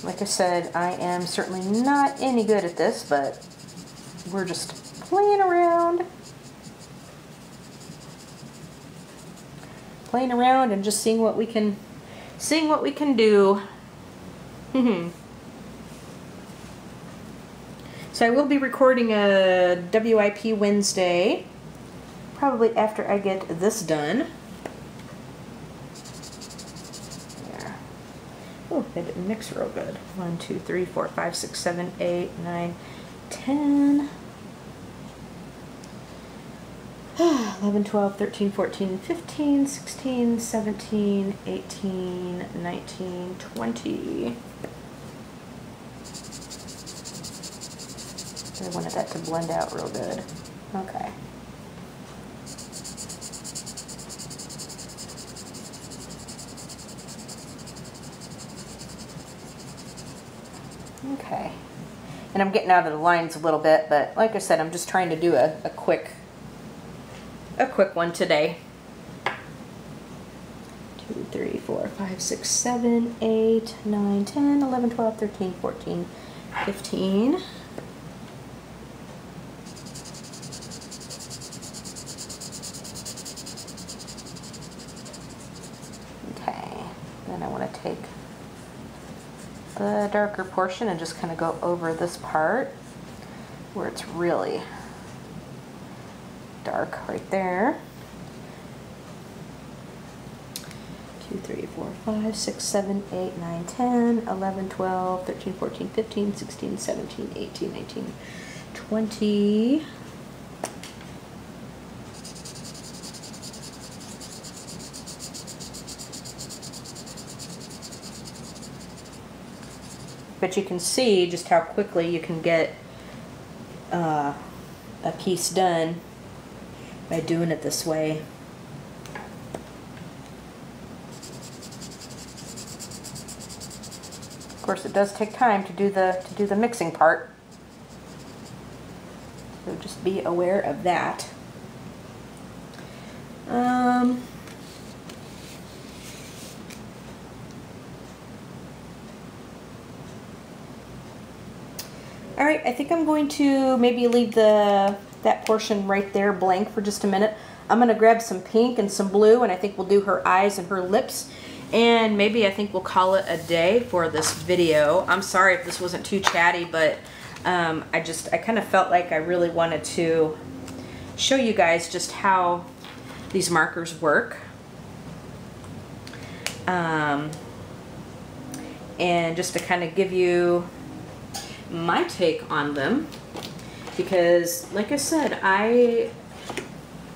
Like I said, I am certainly not any good at this, but we're just playing around. Playing around and just seeing what we can do. So I will be recording a WIP Wednesday, probably after I get this done. Yeah. Oh, that didn't mix real good. 1, 2, 3, 4, 5, 6, 7, 8, 9, 10. 11, 12, 13, 14, 15, 16, 17, 18, 19, 20. I wanted that to blend out real good. Okay. Okay. And I'm getting out of the lines a little bit, but like I said, I'm just trying to do a quick one today. 2, 3, 4, 5, 6, 7, 8, 9, 10, 11, 12, 13, 14, 15. Okay. I want to take the darker portion and just kind of go over this part where it's really dark right there. 2, 3, 4, 5, 6, 7, 8, 9, 10, 11, 12, 13, 14, 15, 16, 17, 18, 19, 20. But you can see just how quickly you can get a piece done by doing it this way. Of course, it does take time to do the mixing part, so just be aware of that. All right, I think I'm going to maybe leave that portion right there blank for just a minute. I'm going to grab some pink and some blue, and I think we'll do her eyes and her lips. And maybe I think we'll call it a day for this video. I'm sorry if this wasn't too chatty, but I kind of felt like I really wanted to show you guys just how these markers work. And just to kind of give you my take on them, because like I said, I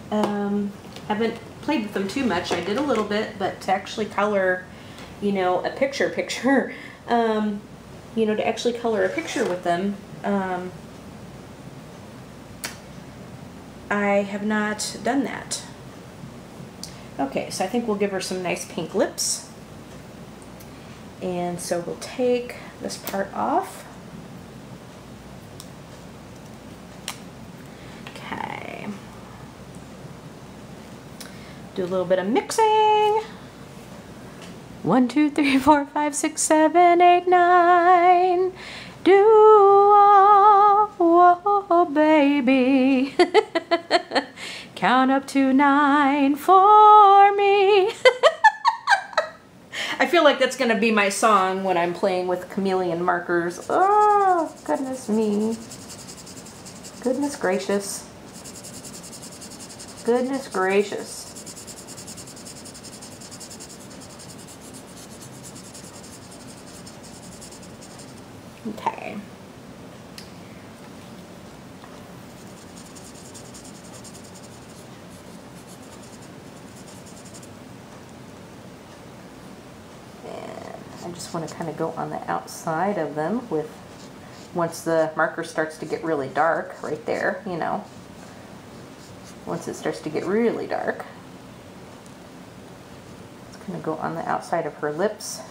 haven't played with them too much. I did a little bit, but to actually color, you know, a picture, you know, to actually color a picture with them, I have not done that. Okay, so I think we'll give her some nice pink lips. And so we'll take this part off. Okay. Do a little bit of mixing. 1, 2, 3, 4, 5, 6, 7, 8, 9. Whoa, baby. Count up to 9 for me. I feel like that's going to be my song when I'm playing with chameleon markers. Oh, goodness me. Goodness gracious. Goodness gracious. Okay. I just want to kind of go on the outside of them with, once the marker starts to get really dark, right there, you know, once it starts to get really dark, it's going to go on the outside of her lips,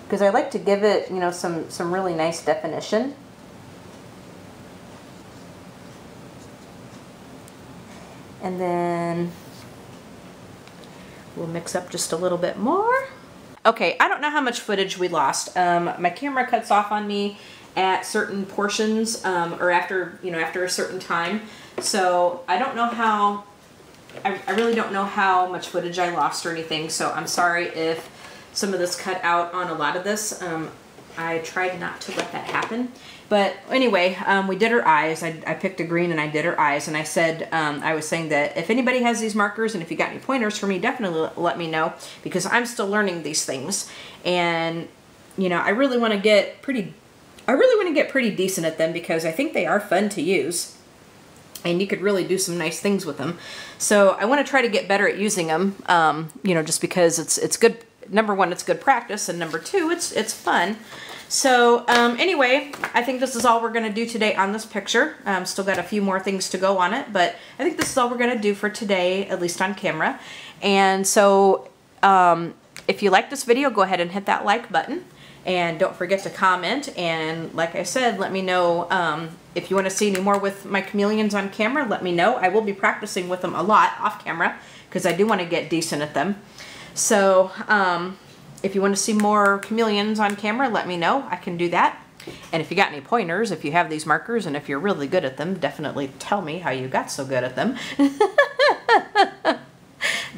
because I like to give it, you know, some really nice definition. And then we'll mix up just a little bit more. Okay, I don't know how much footage we lost. My camera cuts off on me at certain portions, or after, you know, after a certain time. So I don't know how, I really don't know how much footage I lost or anything. So I'm sorry if some of this cut out on a lot of this. I tried not to let that happen. But anyway, we did her eyes. I picked a green and I did her eyes. And I said, I was saying that if anybody has these markers and if you got any pointers for me, definitely let me know, because I'm still learning these things. And, you know, I really want to get pretty decent at them, because I think they are fun to use. And you could really do some nice things with them. So I want to try to get better at using them, you know, just because it's good. Number one, it's good practice, and number two, it's fun. So anyway, I think this is all we're going to do today on this picture. Still got a few more things to go on it, but I think this is all we're going to do for today, at least on camera. And so if you like this video, go ahead and hit that like button. And don't forget to comment. And like I said, let me know if you want to see any more with my chameleons on camera, let me know. I will be practicing with them a lot off camera, because I do want to get decent at them. So if you want to see more chameleons on camera, let me know. I can do that. And if you got any pointers, if you have these markers and if you're really good at them, definitely tell me how you got so good at them.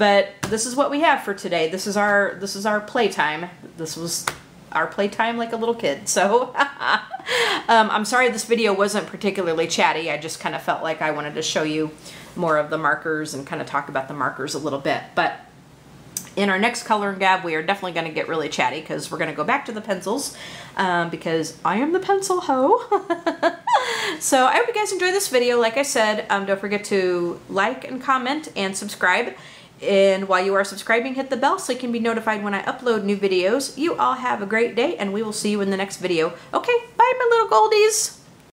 But this is what we have for today. This is our playtime. This was our playtime like a little kid. So I'm sorry this video wasn't particularly chatty. I just kind of felt like I wanted to show you more of the markers and kind of talk about the markers a little bit. But in our next Color Gab, we are definitely going to get really chatty because we're going to go back to the pencils because I am the pencil hoe. So I hope you guys enjoyed this video. Like I said, don't forget to like and comment and subscribe. And while you are subscribing, hit the bell so you can be notified when I upload new videos. You all have a great day, and we will see you in the next video. Okay, bye my little goldies.